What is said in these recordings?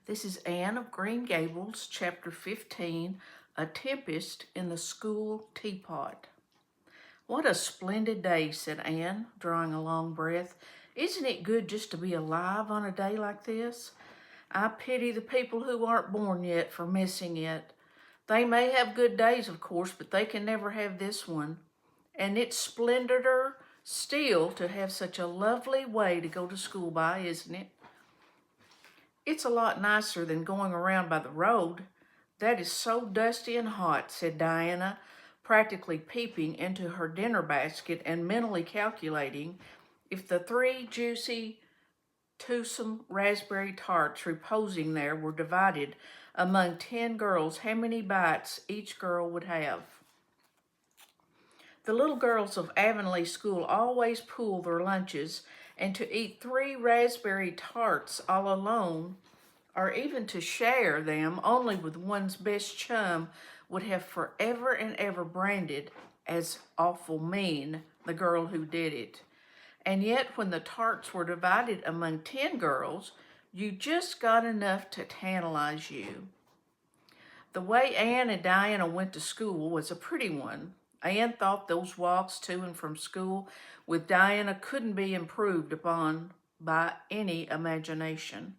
This is Anne of Green Gables, Chapter 15, A Tempest in the School Teapot. "What a splendid day," said Anne, drawing a long breath. "Isn't it good just to be alive on a day like this? I pity the people who aren't born yet for missing it. They may have good days, of course, but they can never have this one. And it's splendider still to have such a lovely way to go to school by, isn't it?" "It's a lot nicer than going around by the road. That is so dusty and hot," said Diana, practically peeping into her dinner basket and mentally calculating if the 3 juicy, toothsome raspberry tarts reposing there were divided among 10 girls, how many bites each girl would have. The little girls of Avonlea School always pool their lunches, and to eat 3 raspberry tarts all alone, or even to share them only with one's best chum, would have forever and ever branded as awful mean the girl who did it. And yet when the tarts were divided among 10 girls, you just got enough to tantalize you. The way Anne and Diana went to school was a pretty one. Anne thought those walks to and from school with Diana couldn't be improved upon by any imagination.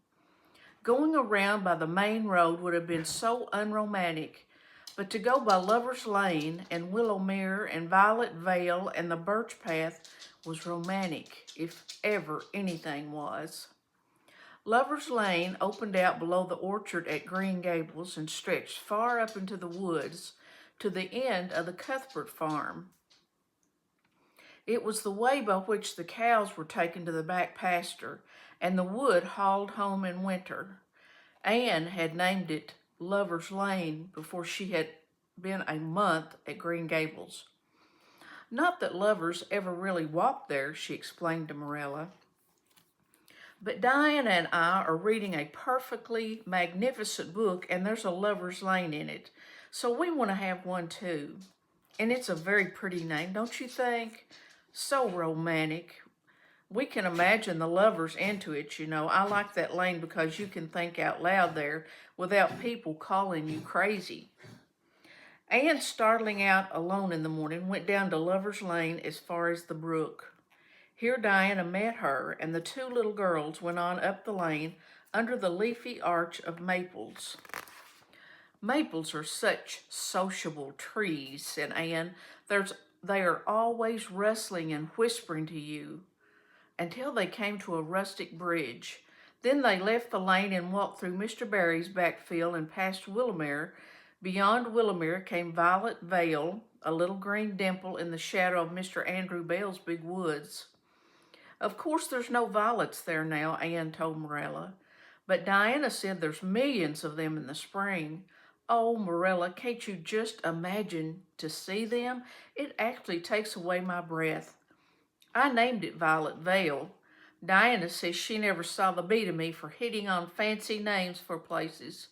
Going around by the main road would have been so unromantic, but to go by Lover's Lane and Willowmere and Violet Vale and the Birch Path was romantic, if ever anything was. Lover's Lane opened out below the orchard at Green Gables and stretched far up into the woods to the end of the Cuthbert farm. It was the way by which the cows were taken to the back pasture and the wood hauled home in winter. Anne had named it Lover's Lane before she had been a month at Green Gables. "Not that lovers ever really walked there," she explained to Marilla. "But Diana and I are reading a perfectly magnificent book and there's a Lover's Lane in it. So we want to have one too. And it's a very pretty name, don't you think? So romantic. We can imagine the lovers into it, you know. I like that lane because you can think out loud there without people calling you crazy." Anne, starting out alone in the morning, went down to Lover's Lane as far as the brook. Here Diana met her, and the 2 little girls went on up the lane under the leafy arch of maples. "Maples are such sociable trees," said Anne. "They are always rustling and whispering to you," until they came to a rustic bridge. Then they left the lane and walked through Mr. Barry's back field and past Willowmere. Beyond Willowmere came Violet Vale, a little green dimple in the shadow of Mr. Andrew Bell's big woods. "Of course there's no violets there now," Anne told Marilla, "but Diana said there's millions of them in the spring. Oh, Marilla, can't you just imagine to see them? It actually takes away my breath. I named it Violet Vale. Diana says she never saw the beat of me for hitting on fancy names for places.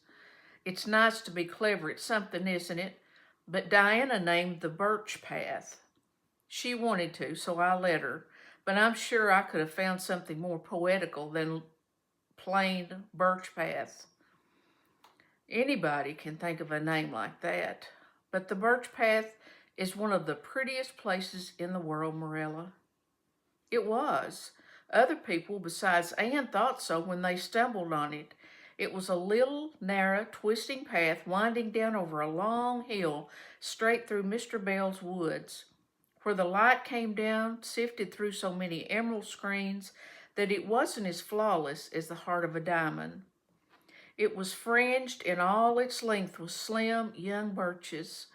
It's nice to be clever at something, isn't it? But Diana named the Birch Path. She wanted to, so I let her. But I'm sure I could have found something more poetical than plain Birch Path. Anybody can think of a name like that. But the Birch Path is one of the prettiest places in the world, Marilla." It was. Other people besides Anne thought so when they stumbled on it. It was a little, narrow, twisting path winding down over a long hill straight through Mr. Bell's woods, where the light came down, sifted through so many emerald screens that it wasn't as flawless as the heart of a diamond. It was fringed in all its length with slim young birches,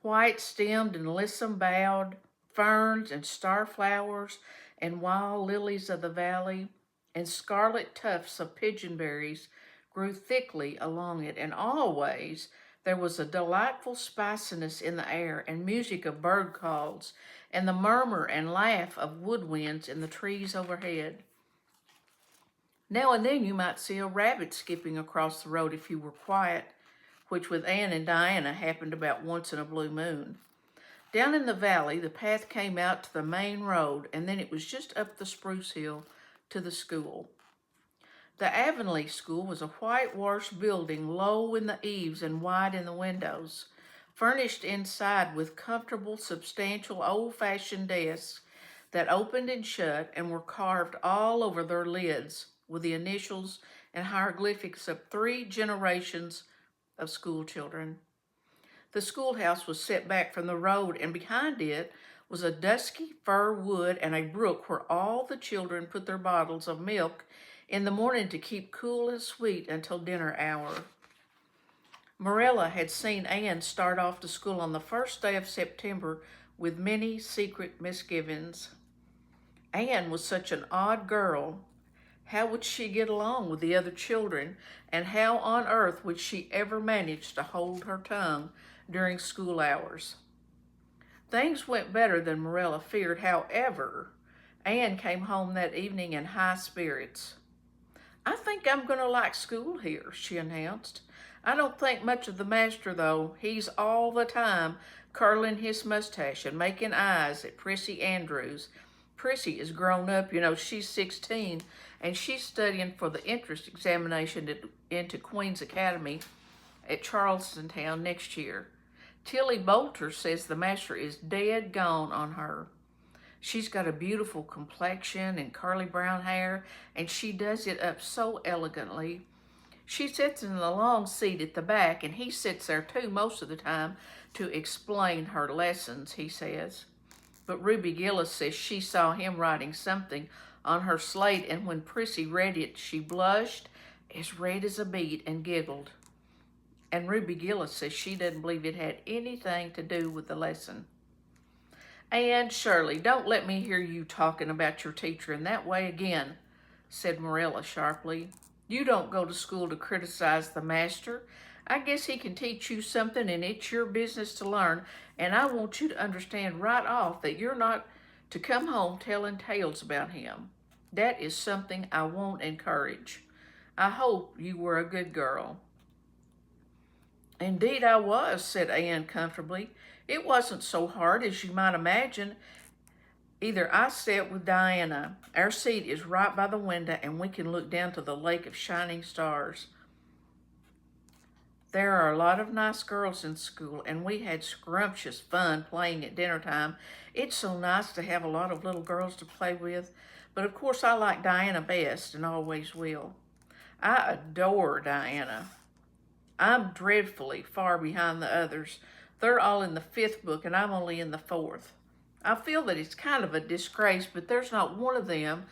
white-stemmed and lissom-boughed, ferns and starflowers and wild lilies of the valley, and scarlet tufts of pigeonberries grew thickly along it, and always there was a delightful spiciness in the air and music of bird calls and the murmur and laugh of woodwinds in the trees overhead. Now and then you might see a rabbit skipping across the road if you were quiet, which with Anne and Diana happened about once in a blue moon. Down in the valley, the path came out to the main road, and then it was just up the spruce hill to the school. The Avonlea School was a whitewashed building, low in the eaves and wide in the windows, furnished inside with comfortable, substantial, old-fashioned desks that opened and shut and were carved all over their lids with the initials and hieroglyphics of 3 generations of school children. The schoolhouse was set back from the road, and behind it was a dusky fir wood and a brook where all the children put their bottles of milk in the morning to keep cool and sweet until dinner hour. Marilla had seen Anne start off to school on the first day of September with many secret misgivings. Anne was such an odd girl. How would she get along with the other children, and how on earth would she ever manage to hold her tongue during school hours? Things went better than Marilla feared. However, Anne came home that evening in high spirits. "I think I'm going to like school here," she announced. "I don't think much of the master, though. He's all the time curling his mustache and making eyes at Prissy Andrews. Prissy is grown up, she's 16, and she's studying for the entrance examination into Queen's Academy at Charlestown next year. Tilly Bolter says the master is dead gone on her. She's got a beautiful complexion and curly brown hair, and she does it up so elegantly. She sits in the long seat at the back, and he sits there too most of the time to explain her lessons," he says. But Ruby Gillis says she saw him writing something on her slate, and when Prissy read it, she blushed as red as a beet and giggled. And Ruby Gillis says she doesn't believe it had anything to do with the lesson. "Anne Shirley, don't let me hear you talking about your teacher in that way again," said Marilla sharply. "You don't go to school to criticize the master. I guess he can teach you something, and it's your business to learn, and I want you to understand right off that you're not to come home telling tales about him. That is something I won't encourage. I hope you were a good girl." "Indeed I was," said Anne comfortably. "It wasn't so hard as you might imagine. Either I sat with Diana. Our seat is right by the window, and we can look down to the lake of shining stars. There are a lot of nice girls in school, and we had scrumptious fun playing at dinner time. It's so nice to have a lot of little girls to play with, but of course I like Diana best and always will. I adore Diana. I'm dreadfully far behind the others. They're all in the 5th book, and I'm only in the 4th. I feel that it's kind of a disgrace, but there's not one of them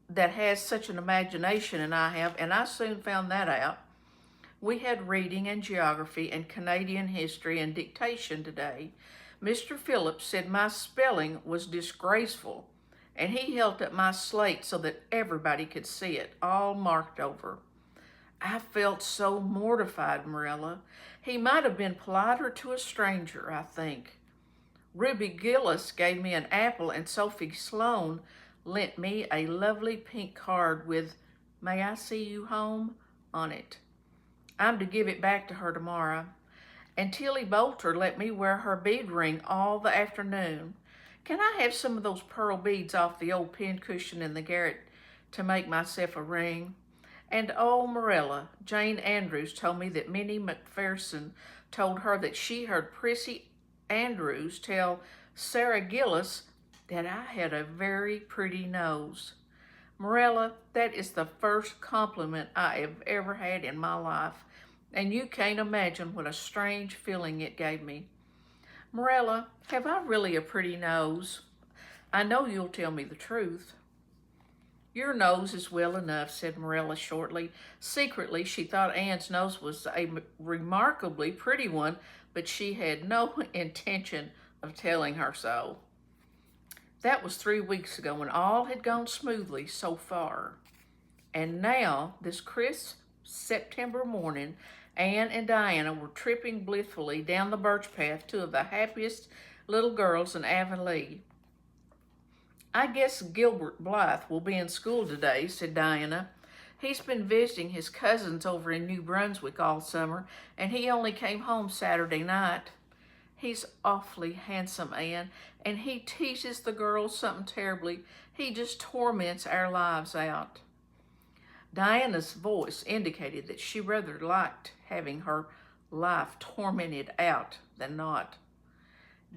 that has such an imagination as I have, and I soon found that out. We had reading and geography and Canadian history and dictation today. Mr. Phillips said my spelling was disgraceful, and he held up my slate so that everybody could see it, all marked over. I felt so mortified, Marilla. He might have been politer to a stranger, I think. Ruby Gillis gave me an apple, and Sophie Sloane lent me a lovely pink card with 'May I see you home' on it. I'm to give it back to her tomorrow. And Tilly Bolter let me wear her bead ring all the afternoon. Can I have some of those pearl beads off the old pincushion in the garret to make myself a ring? And oh, Marilla, Jane Andrews told me that Minnie McPherson told her that she heard Prissy Andrews tell Sarah Gillis that I had a very pretty nose. Marilla, that is the first compliment I have ever had in my life, and you can't imagine what a strange feeling it gave me. Marilla, have I really a pretty nose? I know you'll tell me the truth." "Your nose is well enough," said Marilla shortly. Secretly, she thought Anne's nose was a remarkably pretty one, but she had no intention of telling her so. That was 3 weeks ago, and all had gone smoothly so far. And now, this crisp September morning, Anne and Diana were tripping blithely down the birch path, 2 of the happiest little girls in Avonlea. "I guess Gilbert Blythe will be in school today," said Diana. "He's been visiting his cousins over in New Brunswick all summer, and he only came home Saturday night. He's awfully handsome, Anne, and he teases the girls something terribly. He just torments our lives out." Diana's voice indicated that she rather liked having her life tormented out than not.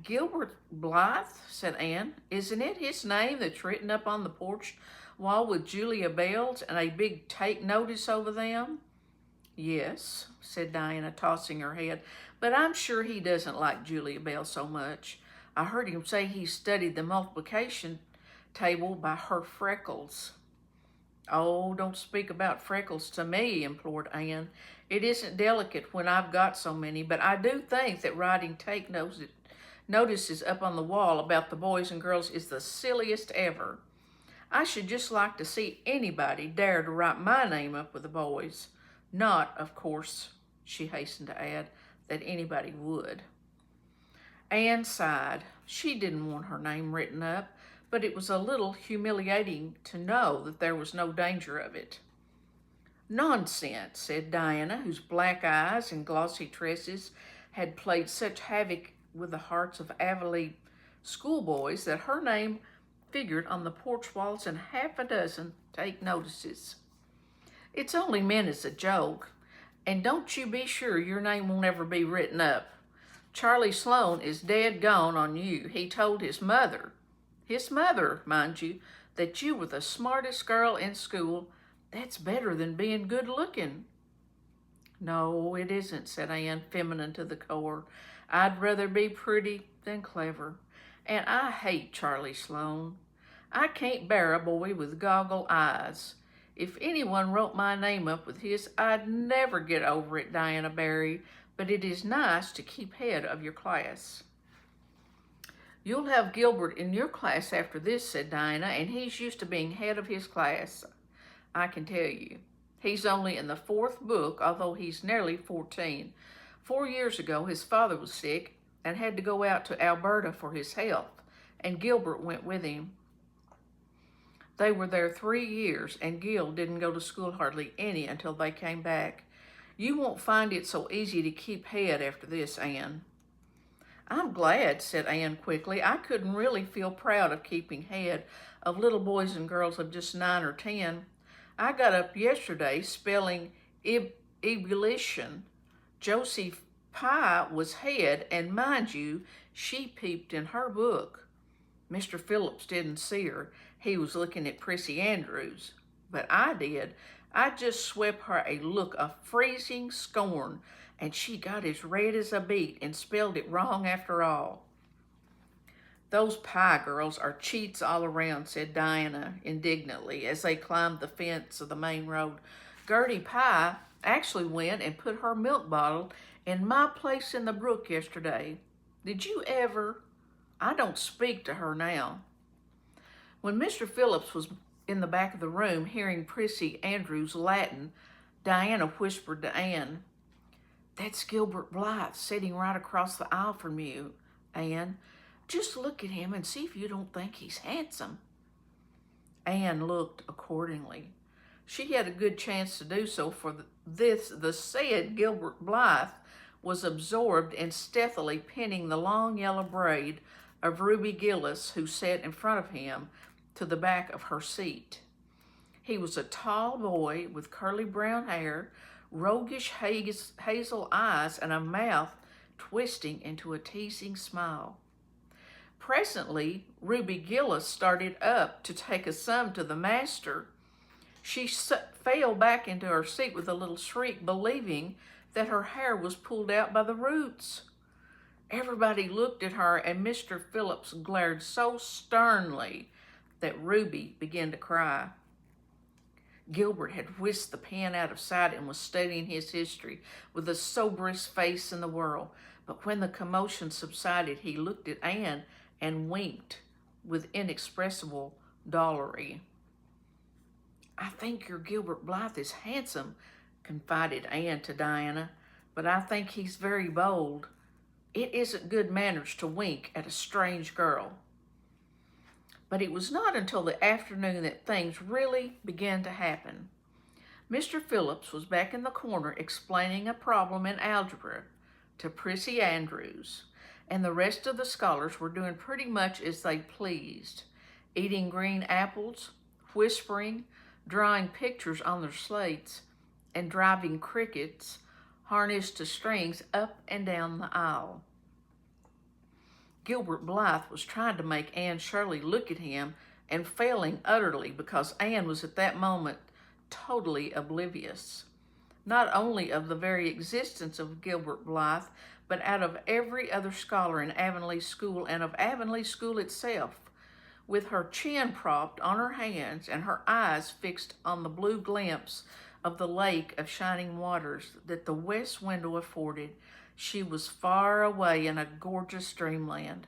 Gilbert Blythe, said Anne. Isn't it his name that's written up on the porch wall with Julia Bell's and a big take notice over them? Yes, said Diana, tossing her head, but I'm sure he doesn't like Julia Bell so much. I heard him say he studied the multiplication table by her freckles. Oh, don't speak about freckles to me, implored Anne. It isn't delicate when I've got so many, but I do think that writing take notices up on the wall about the boys and girls is the silliest ever. I should just like to see anybody dare to write my name up with the boys. Not, of course, she hastened to add, that anybody would. Anne sighed. She didn't want her name written up, but it was a little humiliating to know that there was no danger of it. Nonsense, said Diana, whose black eyes and glossy tresses had played such havoc with the hearts of Avonlea schoolboys that her name figured on the porch walls in half a dozen take notices. It's only meant as a joke, and don't you be sure your name will never be written up. Charlie Sloane is dead gone on you. He told his mother, mind you, that you were the smartest girl in school. That's better than being good looking. No, it isn't, said Anne, feminine to the core. I'd rather be pretty than clever, and I hate Charlie Sloane. I can't bear a boy with goggle eyes. If anyone wrote my name up with his, I'd never get over it, Diana Barry, but it is nice to keep head of your class. You'll have Gilbert in your class after this, said Diana, and he's used to being head of his class, I can tell you. He's only in the 4th book, although he's nearly 14. 4 years ago, his father was sick and had to go out to Alberta for his health, and Gilbert went with him. They were there 3 years, and Gil didn't go to school hardly any until they came back. You won't find it so easy to keep head after this, Anne. I'm glad, said Anne quickly. I couldn't really feel proud of keeping head of little boys and girls of just 9 or 10. I got up yesterday spelling ebullition. Josie Pye was head, and mind you, she peeped in her book. Mr. Phillips didn't see her. He was looking at Prissy Andrews, but I did. I just swept her a look of freezing scorn, and she got as red as a beet and spelled it wrong after all. Those Pye girls are cheats all around, said Diana indignantly as they climbed the fence of the main road. Gertie Pye actually went and put her milk bottle in my place in the brook yesterday. Did you ever? I don't speak to her now. When Mr. Phillips was in the back of the room hearing Prissy Andrews' Latin, Diana whispered to Anne, That's Gilbert Blythe sitting right across the aisle from you, Anne. Just look at him and see if you don't think he's handsome. Anne looked accordingly. She had a good chance to do so, for the said Gilbert Blythe was absorbed in stealthily pinning the long yellow braid of Ruby Gillis, who sat in front of him, to the back of her seat. He was a tall boy with curly brown hair, roguish hazel eyes, and a mouth twisting into a teasing smile. Presently, Ruby Gillis started up to take a sum to the master. She fell back into her seat with a little shriek, believing that her hair was pulled out by the roots. Everybody looked at her, and Mr. Phillips glared so sternly that Ruby began to cry. Gilbert had whisked the pen out of sight and was studying his history with the soberest face in the world. But when the commotion subsided, he looked at Anne and winked with inexpressible drollery. I think your Gilbert Blythe is handsome, confided Anne to Diana, but I think he's very bold. It isn't good manners to wink at a strange girl. But it was not until the afternoon that things really began to happen. Mr. Phillips was back in the corner explaining a problem in algebra to Prissy Andrews, and the rest of the scholars were doing pretty much as they pleased, eating green apples, whispering, drawing pictures on their slates, and driving crickets harnessed to strings up and down the aisle. Gilbert Blythe was trying to make Anne Shirley look at him and failing utterly because Anne was at that moment totally oblivious, not only of the very existence of Gilbert Blythe, but out of every other scholar in Avonlea School and of Avonlea School itself, with her chin propped on her hands and her eyes fixed on the blue glimpse of the lake of shining waters that the west window afforded. She was far away in a gorgeous dreamland,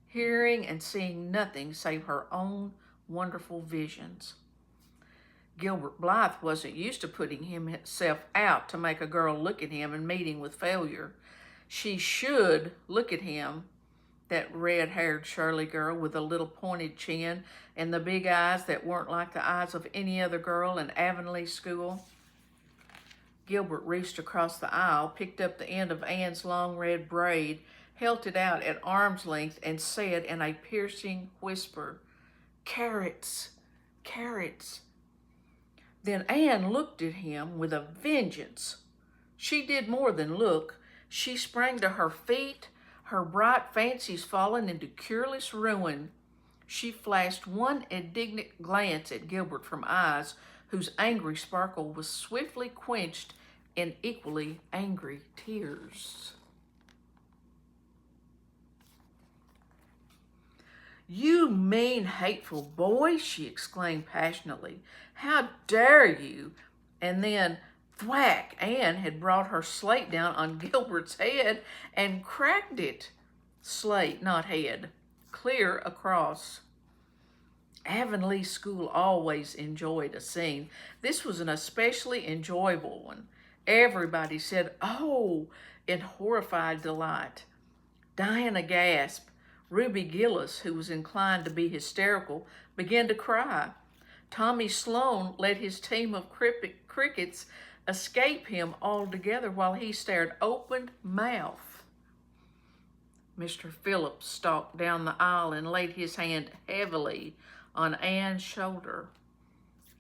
hearing and seeing nothing save her own wonderful visions. Gilbert Blythe wasn't used to putting himself out to make a girl look at him and meeting with failure. She should look at him, that red-haired Shirley girl with a little pointed chin and the big eyes that weren't like the eyes of any other girl in Avonlea School. Gilbert reached across the aisle, picked up the end of Anne's long red braid, held it out at arm's length, and said in a piercing whisper, "Carrots, carrots." Then Anne looked at him with a vengeance. She did more than look. She sprang to her feet, her bright fancies fallen into cureless ruin. She flashed one indignant glance at Gilbert from eyes whose angry sparkle was swiftly quenched in equally angry tears. "You mean, hateful boy," she exclaimed passionately. "How dare you?" And then, thwack, Anne had brought her slate down on Gilbert's head and cracked it. Slate, not head, clear across. Avonlea School always enjoyed a scene. This was an especially enjoyable one. Everybody said, "Oh," in horrified delight. Diana gasped. Ruby Gillis, who was inclined to be hysterical, began to cry. Tommy Sloane let his team of crickets escape him altogether while he stared open-mouthed. Mr. Phillips stalked down the aisle and laid his hand heavily on Anne's shoulder.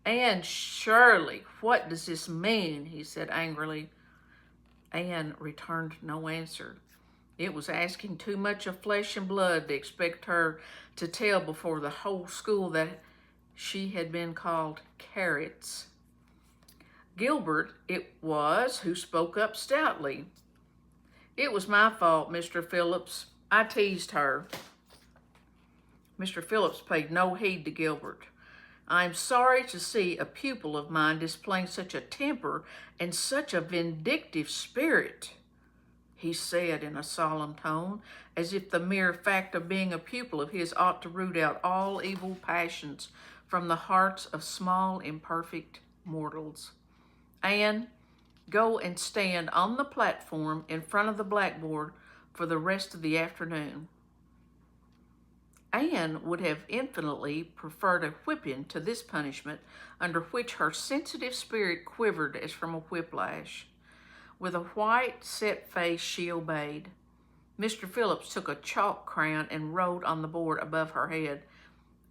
"Anne Shirley, what does this mean?" he said angrily. Anne returned no answer. It was asking too much of flesh and blood to expect her to tell before the whole school that she had been called carrots. Gilbert it was who spoke up stoutly. "It was my fault, Mr. Phillips. I teased her." Mr. Phillips paid no heed to Gilbert. "I am sorry to see a pupil of mine displaying such a temper and such a vindictive spirit," he said in a solemn tone, as if the mere fact of being a pupil of his ought to root out all evil passions from the hearts of small, imperfect mortals. "Anne, go and stand on the platform in front of the blackboard for the rest of the afternoon." Anne would have infinitely preferred a whipping to this punishment, under which her sensitive spirit quivered as from a whiplash. With a white, set face, she obeyed. Mr. Phillips took a chalk crayon and wrote on the board above her head,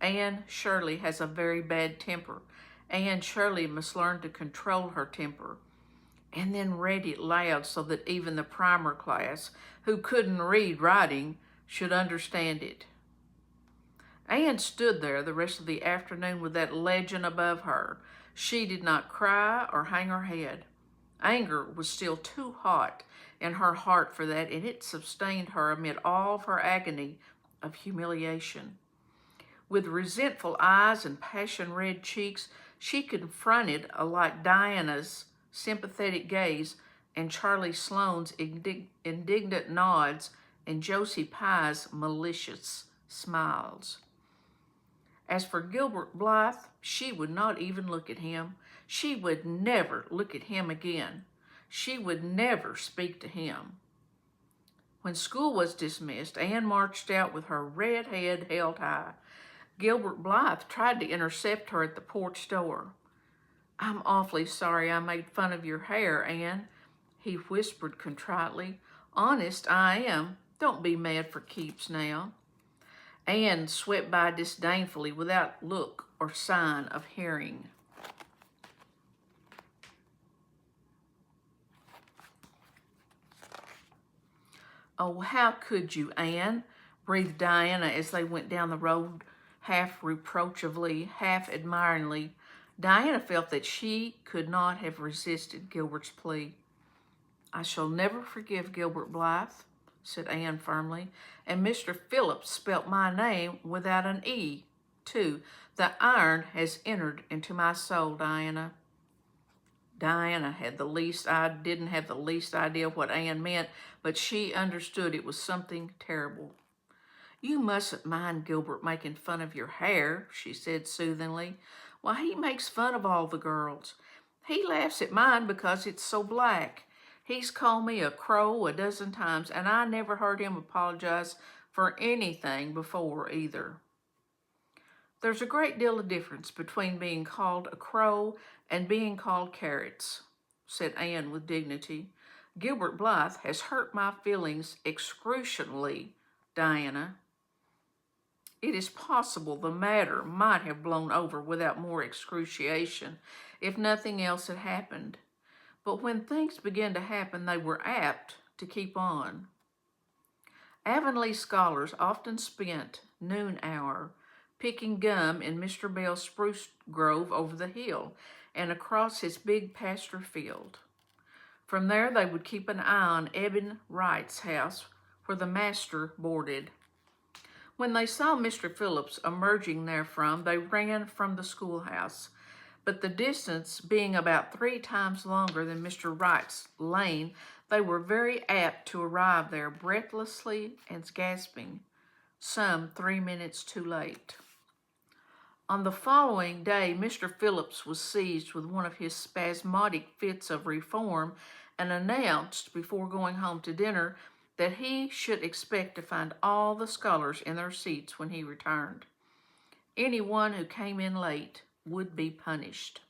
"Anne Shirley has a very bad temper. Anne Shirley must learn to control her temper," and then read it loud so that even the primer class, who couldn't read writing, should understand it. Anne stood there the rest of the afternoon with that legend above her. She did not cry or hang her head. Anger was still too hot in her heart for that, and it sustained her amid all of her agony of humiliation. With resentful eyes and passion-red cheeks, she confronted alike Diana's sympathetic gaze and Charlie Sloane's indignant nods and Josie Pye's malicious smiles. As for Gilbert Blythe, she would not even look at him. She would never look at him again. She would never speak to him. When school was dismissed, Anne marched out with her red head held high. Gilbert Blythe tried to intercept her at the porch door. "I'm awfully sorry I made fun of your hair, Anne," he whispered contritely. "Honest, I am. Don't be mad for keeps now." Anne swept by disdainfully without look or sign of hearing. Oh, how could you, Anne? Breathed Diana as they went down the road, half reproachfully, half admiringly. Diana felt that she could not have resisted Gilbert's plea. I shall never forgive Gilbert Blythe, said Anne firmly, and Mr. Phillips spelt my name without an E, too. The iron has entered into my soul, Diana. Diana didn't have the least idea what Anne meant, but she understood it was something terrible. You mustn't mind Gilbert making fun of your hair, she said soothingly. Why, he makes fun of all the girls. He laughs at mine because it's so black. He's called me a crow a dozen times, and I never heard him apologize for anything before either. There's a great deal of difference between being called a crow and being called carrots, said Anne with dignity. Gilbert Blythe has hurt my feelings excruciatingly, Diana. It is possible the matter might have blown over without more excruciation if nothing else had happened. But when things began to happen, they were apt to keep on. Avonlea scholars often spent noon hour picking gum in Mr. Bell's spruce grove over the hill and across his big pasture field. From there they would keep an eye on Eben Wright's house where the master boarded. When they saw Mr. Phillips emerging therefrom, they ran from the schoolhouse. But the distance being about 3 times longer than Mr. Wright's lane, they were very apt to arrive there breathlessly and gasping, some 3 minutes too late. On the following day, Mr. Phillips was seized with one of his spasmodic fits of reform and announced before going home to dinner that he should expect to find all the scholars in their seats when he returned. Anyone who came in late would be punished.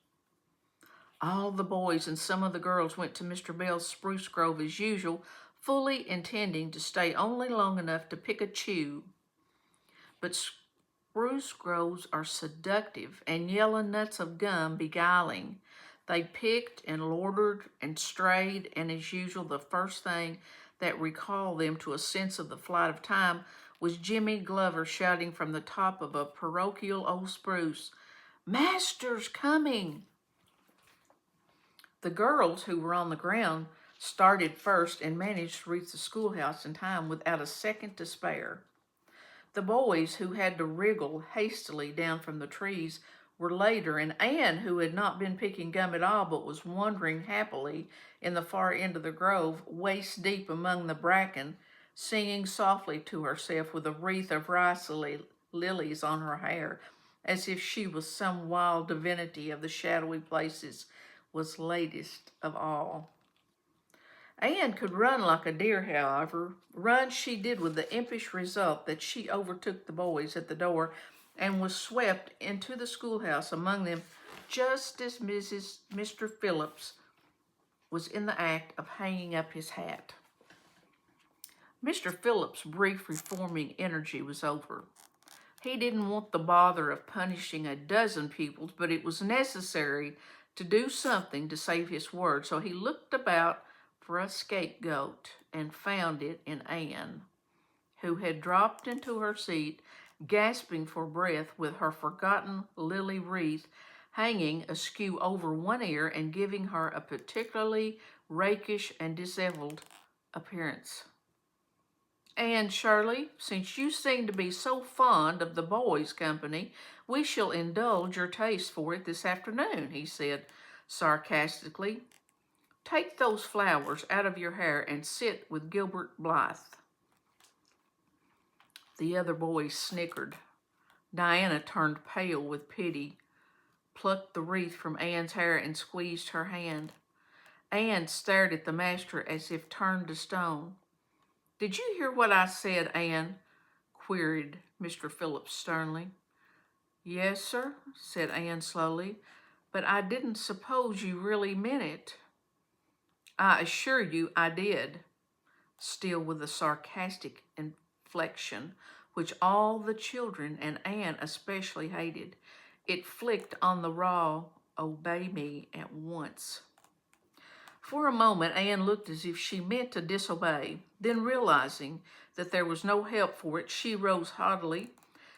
All the boys and some of the girls went to Mr. Bell's spruce grove as usual, fully intending to stay only long enough to pick a chew. But spruce groves are seductive and yellow nuts of gum beguiling. They picked and loitered and strayed, and as usual, the first thing that recalled them to a sense of the flight of time was Jimmy Glover shouting from the top of a parochial old spruce, "Master's coming!" The girls who were on the ground started first and managed to reach the schoolhouse in time without a second to spare. The boys who had to wriggle hastily down from the trees were later, and Anne, who had not been picking gum at all but was wandering happily in the far end of the grove, waist deep among the bracken, singing softly to herself with a wreath of rice lilies on her hair, as if she was some wild divinity of the shadowy places, was latest of all. Anne could run like a deer, however. Run she did with the impish result that she overtook the boys at the door and was swept into the schoolhouse among them just as Mr. Phillips was in the act of hanging up his hat. Mr. Phillips' brief reforming energy was over. He didn't want the bother of punishing a dozen pupils, but it was necessary to do something to save his word, so he looked about for a scapegoat and found it in Anne, who had dropped into her seat, gasping for breath with her forgotten lily wreath hanging askew over one ear and giving her a particularly rakish and disheveled appearance. "And Shirley, since you seem to be so fond of the boys' company, we shall indulge your taste for it this afternoon," he said sarcastically. "Take those flowers out of your hair and sit with Gilbert Blythe." The other boys snickered. Diana turned pale with pity, plucked the wreath from Anne's hair, and squeezed her hand. Anne stared at the master as if turned to stone. "Did you hear what I said, Anne?" queried Mr. Phillips sternly. "Yes, sir," said Anne slowly, "but I didn't suppose you really meant it." "I assure you I did," still with a sarcastic inflection which all the children, and Anne especially, hated. It flicked on the raw "obey me" at once. For a moment, Anne looked as if she meant to disobey. Then, realizing that there was no help for it, she rose haughtily,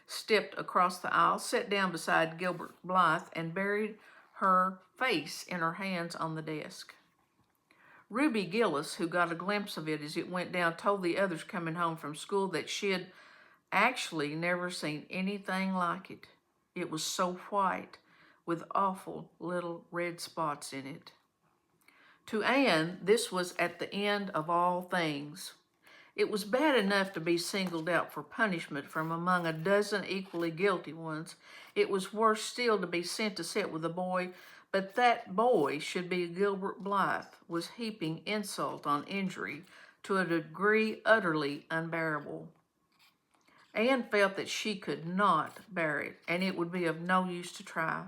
stepped across the aisle, sat down beside Gilbert Blythe, and buried her face in her hands on the desk. Ruby Gillis, who got a glimpse of it as it went down, told the others coming home from school that she had actually never seen anything like it. It was so white, with awful little red spots in it. To Anne, this was at the end of all things. It was bad enough to be singled out for punishment from among a dozen equally guilty ones. It was worse still to be sent to sit with a boy, but that boy should be Gilbert Blythe was heaping insult on injury to a degree utterly unbearable. Anne felt that she could not bear it, and it would be of no use to try.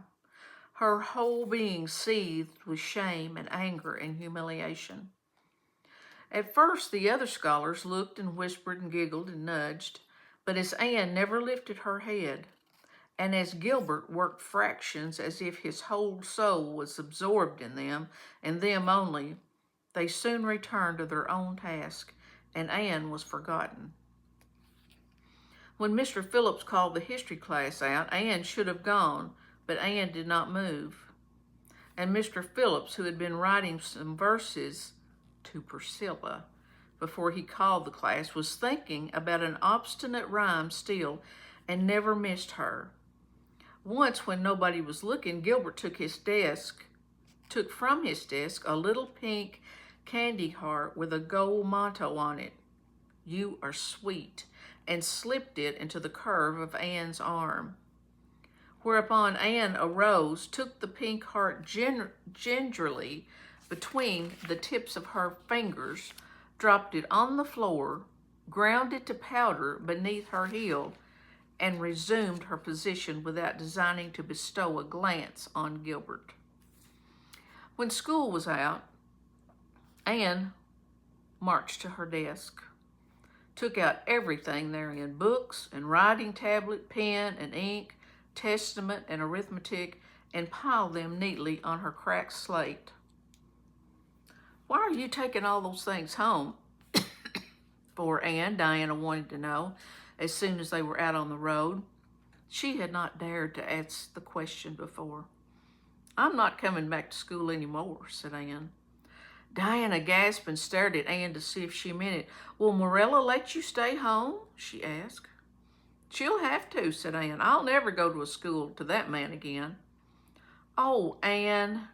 Her whole being seethed with shame and anger and humiliation. At first, the other scholars looked and whispered and giggled and nudged, but as Anne never lifted her head, and as Gilbert worked fractions as if his whole soul was absorbed in them and them only, they soon returned to their own task, and Anne was forgotten. When Mr. Phillips called the history class out, Anne should have gone, but Anne did not move. And Mr. Phillips, who had been writing some verses to Priscilla before he called the class, was thinking about an obstinate rhyme still and never missed her. Once, when nobody was looking, Gilbert took from his desk a little pink candy heart with a gold motto on it, "You are sweet," and slipped it into the curve of Anne's arm. Whereupon Anne arose, took the pink heart gingerly between the tips of her fingers, dropped it on the floor, ground it to powder beneath her heel, and resumed her position without designing to bestow a glance on Gilbert. When school was out, Anne marched to her desk, took out everything therein, books and writing tablet, pen and ink, testament and arithmetic, and piled them neatly on her cracked slate. "Why are you taking all those things home?" for Anne, Diana wanted to know as soon as they were out on the road. She had not dared to ask the question before. "I'm not coming back to school anymore," said Anne. Diana gasped and stared at Anne to see if she meant it. "Will Marilla let you stay home?" she asked. "She'll have to," said Anne. "I'll never go to a school to that man again." "Oh, Anne,"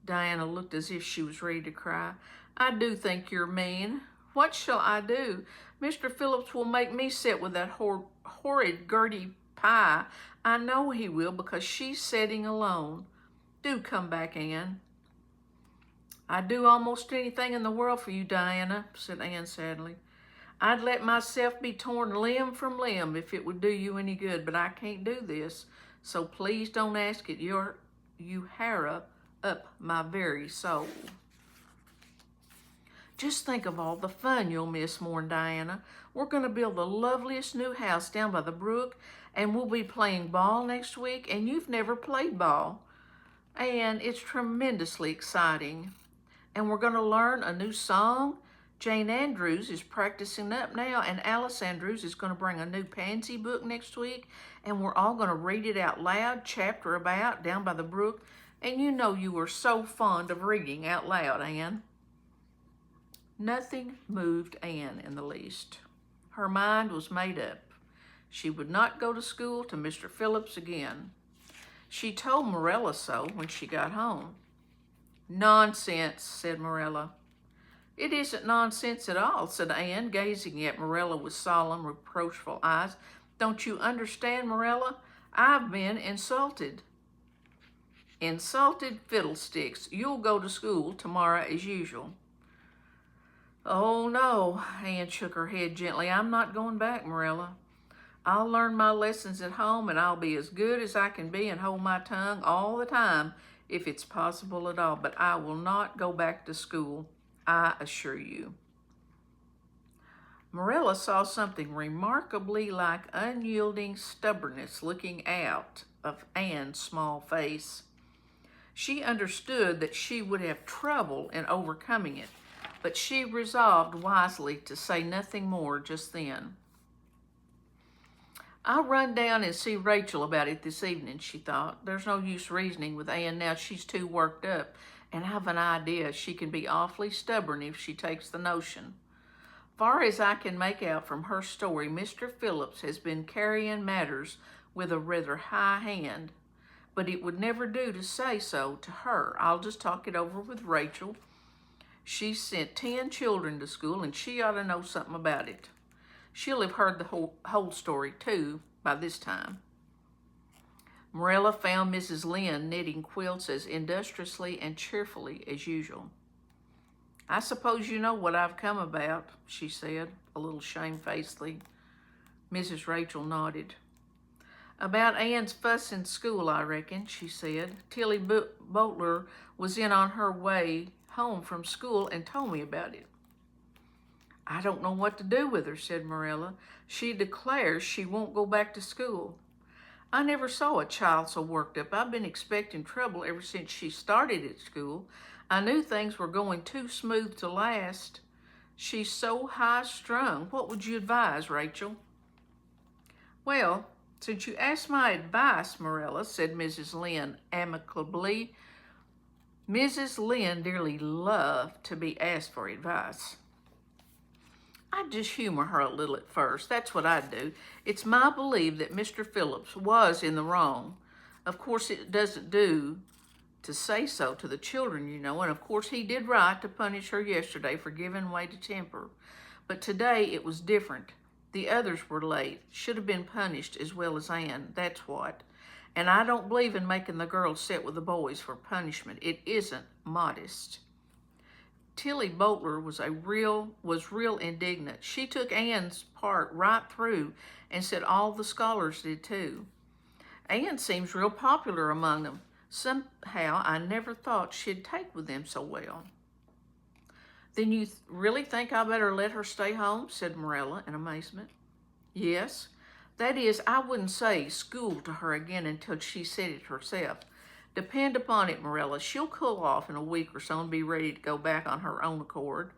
Diana looked as if she was ready to cry. "I do think you're mean. What shall I do? Mr. Phillips will make me sit with that horrid Gertie Pye. I know he will, because she's sitting alone. Do come back, Anne." "I'd do almost anything in the world for you, Diana," said Anne sadly. "I'd let myself be torn limb from limb if it would do you any good, but I can't do this, so please don't ask it. You harrow up my very soul." "Just think of all the fun you'll miss," mourned Diana. "We're going to build the loveliest new house down by the brook, and we'll be playing ball next week, and you've never played ball. And it's tremendously exciting. And we're going to learn a new song. Jane Andrews is practicing up now, and Alice Andrews is going to bring a new Pansy book next week, and we're all going to read it out loud, chapter about, down by the brook. And you know you were so fond of reading out loud, Anne." Nothing moved Anne in the least. Her mind was made up. She would not go to school to Mr. Phillips again. She told Marilla so when she got home. "Nonsense," said Marilla. "It isn't nonsense at all," said Anne, gazing at Marilla with solemn, reproachful eyes. "Don't you understand, Marilla? I've been insulted." "Insulted fiddlesticks. You'll go to school tomorrow as usual." "Oh, no," Anne shook her head gently. "I'm not going back, Marilla. I'll learn my lessons at home, and I'll be as good as I can be and hold my tongue all the time, if it's possible at all. But I will not go back to school, I assure you." Marilla saw something remarkably like unyielding stubbornness looking out of Anne's small face. She understood that she would have trouble in overcoming it, but she resolved wisely to say nothing more just then. "I'll run down and see Rachel about it this evening," she thought. "There's no use reasoning with Ann now. She's too worked up, and I've an idea she can be awfully stubborn if she takes the notion. Far as I can make out from her story, Mr. Phillips has been carrying matters with a rather high hand, but it would never do to say so to her. I'll just talk it over with Rachel. She's sent 10 children to school, and she ought to know something about it. She'll have heard the whole story, too, by this time." Marilla found Mrs. Lynde knitting quilts as industriously and cheerfully as usual. "I suppose you know what I've come about," she said, a little shamefacedly. Mrs. Rachel nodded. "About Ann's fuss in school, I reckon," she said. "Tilly Boulter was in on her way home from school and told me about it." "I don't know what to do with her," said Marilla. "She declares she won't go back to school. I never saw a child so worked up. I've been expecting trouble ever since she started at school. I knew things were going too smooth to last. She's so high-strung. What would you advise, Rachel?" "Well, since you asked my advice, Marilla," said Mrs. Lynde amicably. Mrs. Lynde dearly loved to be asked for advice. "I'd just humor her a little at first. That's what I'd do. It's my belief that Mr. Phillips was in the wrong. Of course, it doesn't do to say so to the children, you know, and of course he did right to punish her yesterday for giving way to temper. But today it was different. The others were late. Should have been punished as well as Ann, that's what. And I don't believe in making the girls sit with the boys for punishment. It isn't modest." Tilly Boulter was real indignant. She took Ann's part right through and said all the scholars did too. "Ann seems real popular among them. Somehow I never thought she'd take with them so well." "Then you really think I better let her stay home?" said Marilla in amazement. "Yes. That is, I wouldn't say school to her again until she said it herself. Depend upon it, Marilla, she'll cool off in a week or so and be ready to go back on her own accord.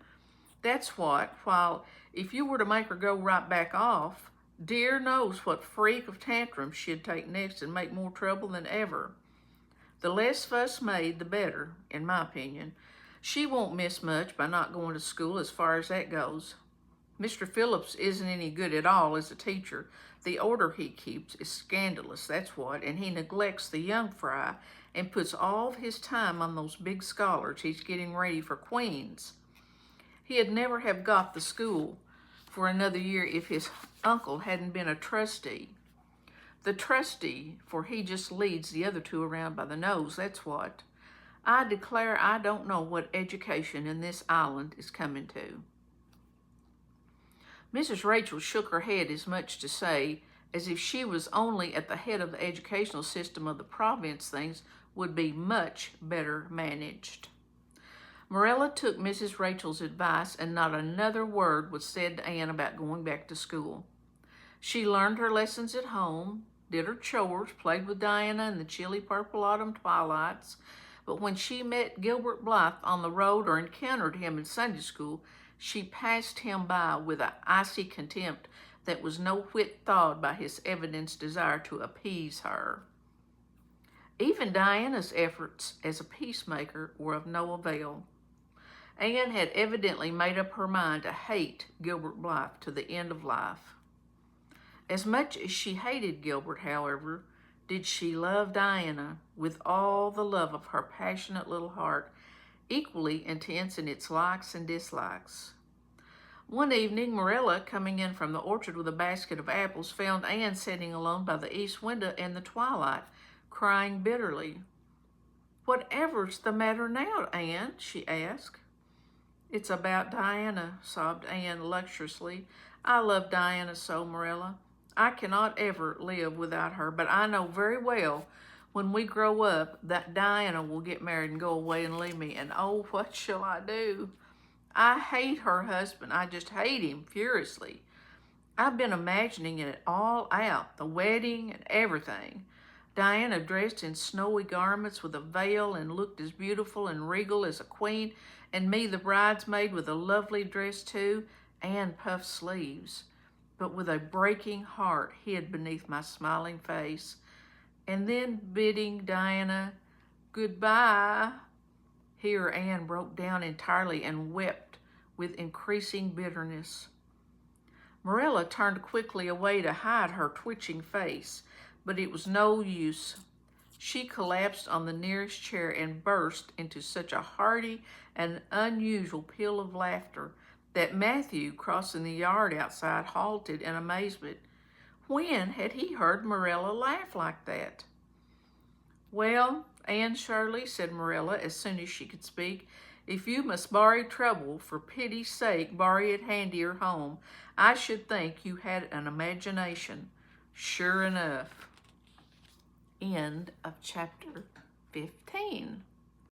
That's what, while if you were to make her go right back off, dear knows what freak of tantrums she'd take next and make more trouble than ever. The less fuss made, the better, in my opinion. She won't miss much by not going to school as far as that goes. Mr. Phillips isn't any good at all as a teacher. The order he keeps is scandalous, that's what, and he neglects the young fry and puts all of his time on those big scholars he's getting ready for Queens. He'd never have got the school for another year if his uncle hadn't been a trustee. The trustee, for he just leads the other two around by the nose, that's what. I declare I don't know what education in this island is coming to." Mrs. Rachel shook her head as much to say, as if she was only at the head of the educational system of the province, things would be much better managed. Marilla took Mrs. Rachel's advice, and not another word was said to Ann about going back to school. She learned her lessons at home, did her chores, played with Diana in the chilly purple autumn twilights, but when she met Gilbert Blythe on the road or encountered him in Sunday school, she passed him by with an icy contempt that was no whit thawed by his evidenced desire to appease her. Even Diana's efforts as a peacemaker were of no avail. Anne had evidently made up her mind to hate Gilbert Blythe to the end of life. As much as she hated Gilbert, however, did she love Diana with all the love of her passionate little heart, equally intense in its likes and dislikes. One evening, Marilla, coming in from the orchard with a basket of apples, found Anne sitting alone by the east window in the twilight, crying bitterly. "Whatever's the matter now, Anne?" she asked. "It's about Diana," sobbed Anne luxuriously. "I love Diana so, Marilla. I cannot ever live without her, but I know very well when we grow up that Diana will get married and go away and leave me, and oh, what shall I do? I hate her husband. I just hate him furiously. I've been imagining it all out, the wedding and everything. Diana dressed in snowy garments with a veil and looked as beautiful and regal as a queen, and me, the bridesmaid, with a lovely dress too, and puffed sleeves, but with a breaking heart hid beneath my smiling face. And then bidding Diana goodbye, here Anne broke down entirely and wept with increasing bitterness. Marilla turned quickly away to hide her twitching face, but it was no use. She collapsed on the nearest chair and burst into such a hearty and unusual peal of laughter that Matthew, crossing the yard outside, halted in amazement. When had he heard Marilla laugh like that? "Well, Anne Shirley," said Marilla as soon as she could speak, "if you must borrow trouble, for pity's sake borrow it handier home. I should think you had an imagination, sure enough." End of chapter 15.